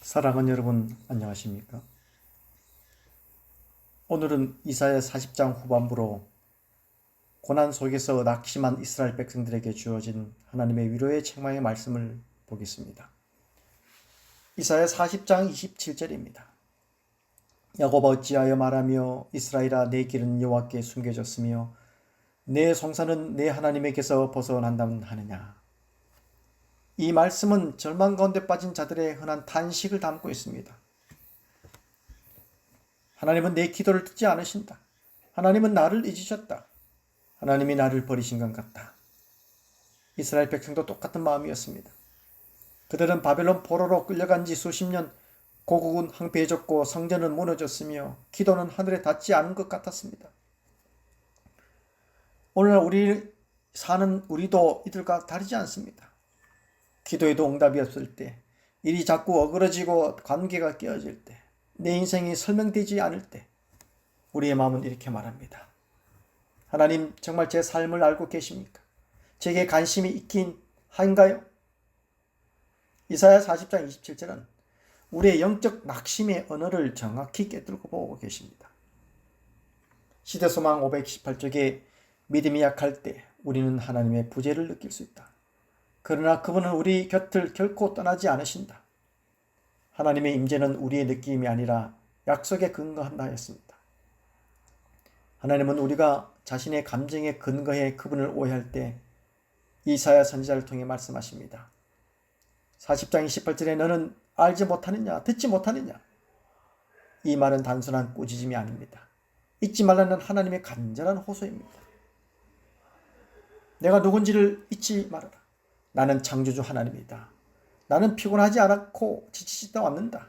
사랑하는 여러분, 안녕하십니까? 오늘은 이사야 40장 후반부로 고난 속에서 낙심한 이스라엘 백성들에게 주어진 하나님의 위로의 책망의 말씀을 보겠습니다. 이사야 40장 27절입니다. 야곱아 어찌하여 말하며 이스라엘아 내 길은 여호와께 숨겨졌으며 내 송사는 내 하나님에게서 벗어난다면 하느냐. 이 말씀은 절망 가운데 빠진 자들의 흔한 탄식을 담고 있습니다. 하나님은 내 기도를 듣지 않으신다. 하나님은 나를 잊으셨다. 하나님이 나를 버리신 것 같다. 이스라엘 백성도 똑같은 마음이었습니다. 그들은 바벨론 포로로 끌려간 지 수십 년, 고국은 황폐해졌고 성전은 무너졌으며 기도는 하늘에 닿지 않은 것 같았습니다. 오늘날 우리 사는 우리도 이들과 다르지 않습니다. 기도에도 응답이 없을 때, 일이 자꾸 어그러지고 관계가 깨어질 때, 내 인생이 설명되지 않을 때 우리의 마음은 이렇게 말합니다. 하나님 정말 제 삶을 알고 계십니까? 제게 관심이 있긴 한가요? 이사야 40장 27절은 우리의 영적 낙심의 언어를 정확히 꿰뚫고 보고 계십니다. 시대소망 518쪽에 믿음이 약할 때 우리는 하나님의 부재를 느낄 수 있다. 그러나 그분은 우리 곁을 결코 떠나지 않으신다. 하나님의 임재는 우리의 느낌이 아니라 약속에 근거한다 했습니다. 하나님은 우리가 자신의 감정에 근거해 그분을 오해할 때 이사야 선지자를 통해 말씀하십니다. 40장 28절에 너는 알지 못하느냐, 듣지 못하느냐. 이 말은 단순한 꾸짖음이 아닙니다. 잊지 말라는 하나님의 간절한 호소입니다. 내가 누군지를 잊지 말아라. 나는 창조주 하나님이다. 나는 피곤하지 않았고 지치지도 않는다.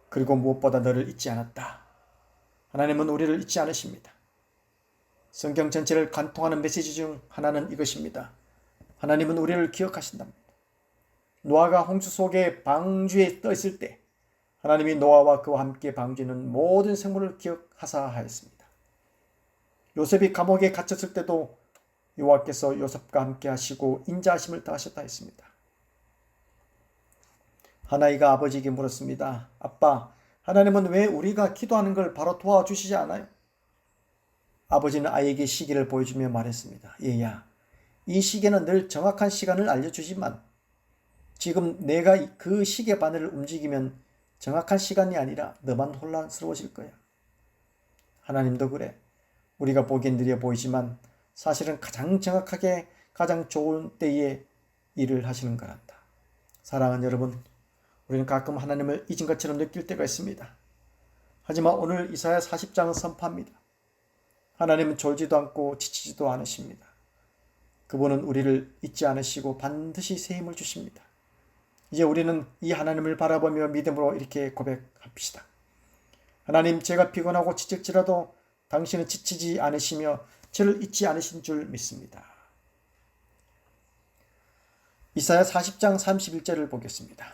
그리고 무엇보다 너를 잊지 않았다. 하나님은 우리를 잊지 않으십니다. 성경 전체를 관통하는 메시지 중 하나는 이것입니다. 하나님은 우리를 기억하신답니다. 노아가 홍수 속에 방주에 떠 있을 때 하나님이 노아와 그와 함께 방주는 모든 생물을 기억하사 하였습니다. 요셉이 감옥에 갇혔을 때도 여호와께서 요셉과 함께 하시고 인자하심을 더하셨다 했습니다. 한 아이가 아버지에게 물었습니다. 아빠, 하나님은 왜 우리가 기도하는 걸 바로 도와주시지 않아요? 아버지는 아이에게 시계를 보여주며 말했습니다. 얘야, 이 시계는 늘 정확한 시간을 알려주지만 지금 내가 그 시계 바늘을 움직이면 정확한 시간이 아니라 너만 혼란스러워질 거야. 하나님도 그래. 우리가 보기엔 느려 보이지만 사실은 가장 정확하게 가장 좋은 때에 일을 하시는 거란다. 사랑하는 여러분, 우리는 가끔 하나님을 잊은 것처럼 느낄 때가 있습니다. 하지만 오늘 이사야 40장은 선포합니다. 하나님은 졸지도 않고 지치지도 않으십니다. 그분은 우리를 잊지 않으시고 반드시 새 힘을 주십니다. 이제 우리는 이 하나님을 바라보며 믿음으로 이렇게 고백합시다. 하나님, 제가 피곤하고 지칠지라도 당신은 지치지 않으시며 저를 잊지 않으신 줄 믿습니다. 이사야 40장 31절을 보겠습니다.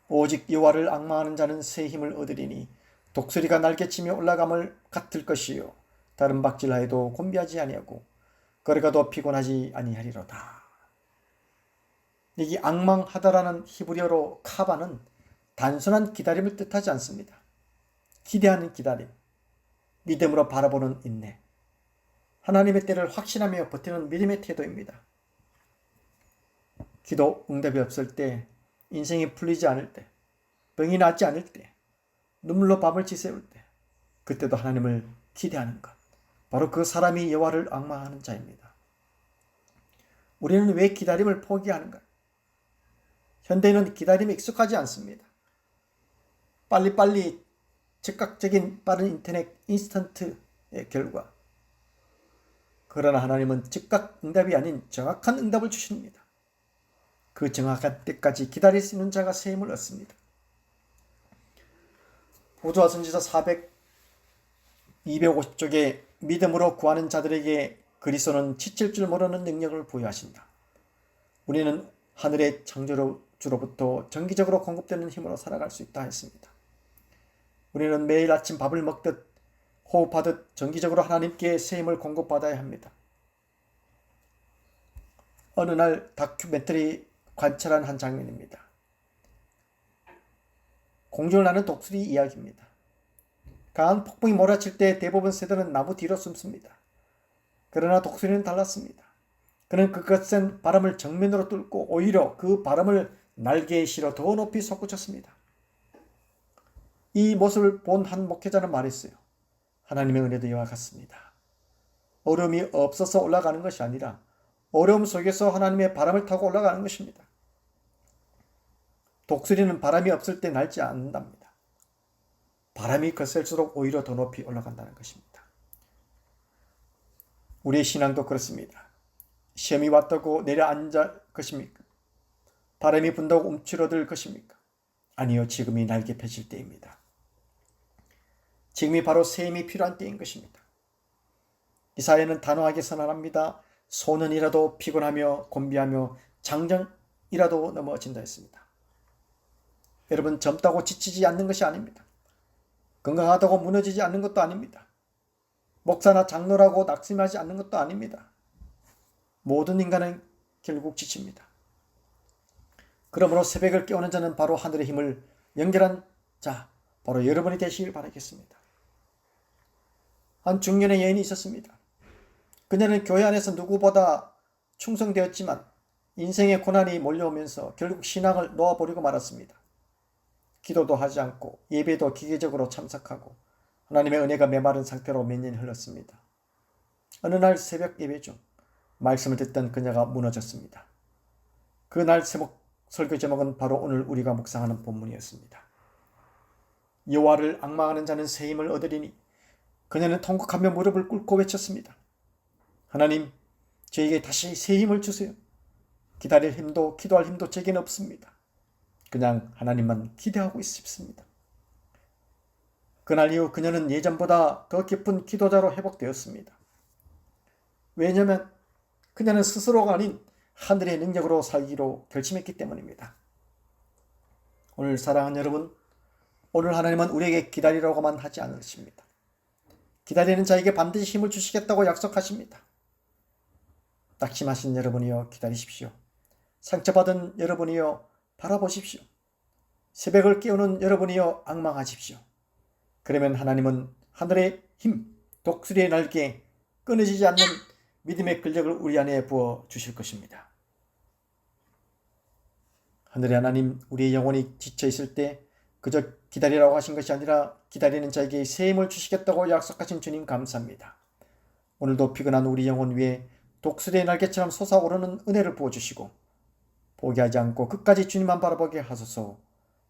오직 여호와를 앙망하는 자는 새 힘을 얻으리니 독수리가 날개치며 올라감을 같을 것이요 다른 박질하여도 곤비하지 아니하고 걸어가도 피곤하지 아니하리로다. 여기 앙망하다라는 히브리어로 카바는 단순한 기다림을 뜻하지 않습니다. 기대하는 기다림, 믿음으로 바라보는 인내, 하나님의 때를 확신하며 버티는 믿음의 태도입니다. 기도 응답이 없을 때, 인생이 풀리지 않을 때, 병이 낫지 않을 때, 눈물로 밤을 지새울 때, 그때도 하나님을 기대하는 것, 바로 그 사람이 여호와를 앙망하는 자입니다. 우리는 왜 기다림을 포기하는가? 현대인은 기다림에 익숙하지 않습니다. 빨리빨리 즉각적인 빠른 인터넷 인스턴트의 결과. 그러나 하나님은 즉각 응답이 아닌 정확한 응답을 주십니다. 그 정확한 때까지 기다릴 수 있는 자가 새 힘을 얻습니다. 보도와 선지서 250쪽에 믿음으로 구하는 자들에게 그리스도는 지칠 줄 모르는 능력을 부여하신다. 우리는 하늘의 창조주로부터 정기적으로 공급되는 힘으로 살아갈 수 있다 했습니다. 우리는 매일 아침 밥을 먹듯 호흡하듯 정기적으로 하나님께 새 힘을 공급받아야 합니다. 어느 날 다큐멘터리 관찰한 한 장면입니다. 공중을 나는 독수리 이야기입니다. 강한 폭풍이 몰아칠 때 대부분 새들은 나무 뒤로 숨습니다. 그러나 독수리는 달랐습니다. 그는 그 거센 바람을 정면으로 뚫고 오히려 그 바람을 날개에 실어 더 높이 솟구쳤습니다. 이 모습을 본 한 목회자는 말했어요. 하나님의 은혜도 이와 같습니다. 어려움이 없어서 올라가는 것이 아니라 어려움 속에서 하나님의 바람을 타고 올라가는 것입니다. 독수리는 바람이 없을 때 날지 않는답니다. 바람이 거셀수록 오히려 더 높이 올라간다는 것입니다. 우리의 신앙도 그렇습니다. 시험이 왔다고 내려앉을 것입니까? 바람이 분다고 움츠러들 것입니까? 아니요, 지금이 날개 펴질 때입니다. 지금이 바로 새 힘이 필요한 때인 것입니다. 이사야는 단호하게 선언합니다. 소년이라도 피곤하며 곤비하며 장정이라도 넘어진다 했습니다. 여러분, 젊다고 지치지 않는 것이 아닙니다. 건강하다고 무너지지 않는 것도 아닙니다. 목사나 장로라고 낙심하지 않는 것도 아닙니다. 모든 인간은 결국 지칩니다. 그러므로 새벽을 깨우는 자는 바로 하늘의 힘을 연결한 자, 바로 여러분이 되시길 바라겠습니다. 한 중년의 여인이 있었습니다. 그녀는 교회 안에서 누구보다 충성되었지만 인생의 고난이 몰려오면서 결국 신앙을 놓아버리고 말았습니다. 기도도 하지 않고 예배도 기계적으로 참석하고 하나님의 은혜가 메마른 상태로 몇 년이 흘렀습니다. 어느 날 새벽 예배 중 말씀을 듣던 그녀가 무너졌습니다. 그날 설교 제목은 바로 오늘 우리가 묵상하는 본문이었습니다. 여호와를 앙망하는 자는 새 힘을 얻으리니. 그녀는 통곡하며 무릎을 꿇고 외쳤습니다. 하나님, 저에게 다시 새 힘을 주세요. 기다릴 힘도 기도할 힘도 제게는 없습니다. 그냥 하나님만 기대하고 싶습니다. 그날 이후 그녀는 예전보다 더 깊은 기도자로 회복되었습니다. 왜냐하면 그녀는 스스로가 아닌 하늘의 능력으로 살기로 결심했기 때문입니다. 오늘 사랑하는 여러분, 오늘 하나님은 우리에게 기다리라고만 하지 않으십니다. 기다리는 자에게 반드시 힘을 주시겠다고 약속하십니다. 낙심하신 여러분이여 기다리십시오. 상처받은 여러분이여 바라보십시오. 새벽을 깨우는 여러분이여 앙망하십시오. 그러면 하나님은 하늘의 힘, 독수리의 날개, 끊어지지 않는 믿음의 근력을 우리 안에 부어 주실 것입니다. 하늘의 하나님, 우리의 영혼이 지쳐 있을 때 그저 기다리라고 하신 것이 아니라 기다리는 자에게 새 힘을 주시겠다고 약속하신 주님 감사합니다. 오늘도 피곤한 우리 영혼 위에 독수리의 날개처럼 솟아오르는 은혜를 부어주시고 포기하지 않고 끝까지 주님만 바라보게 하소서.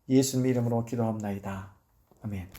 예수님의 이름으로 기도합나이다. 아멘.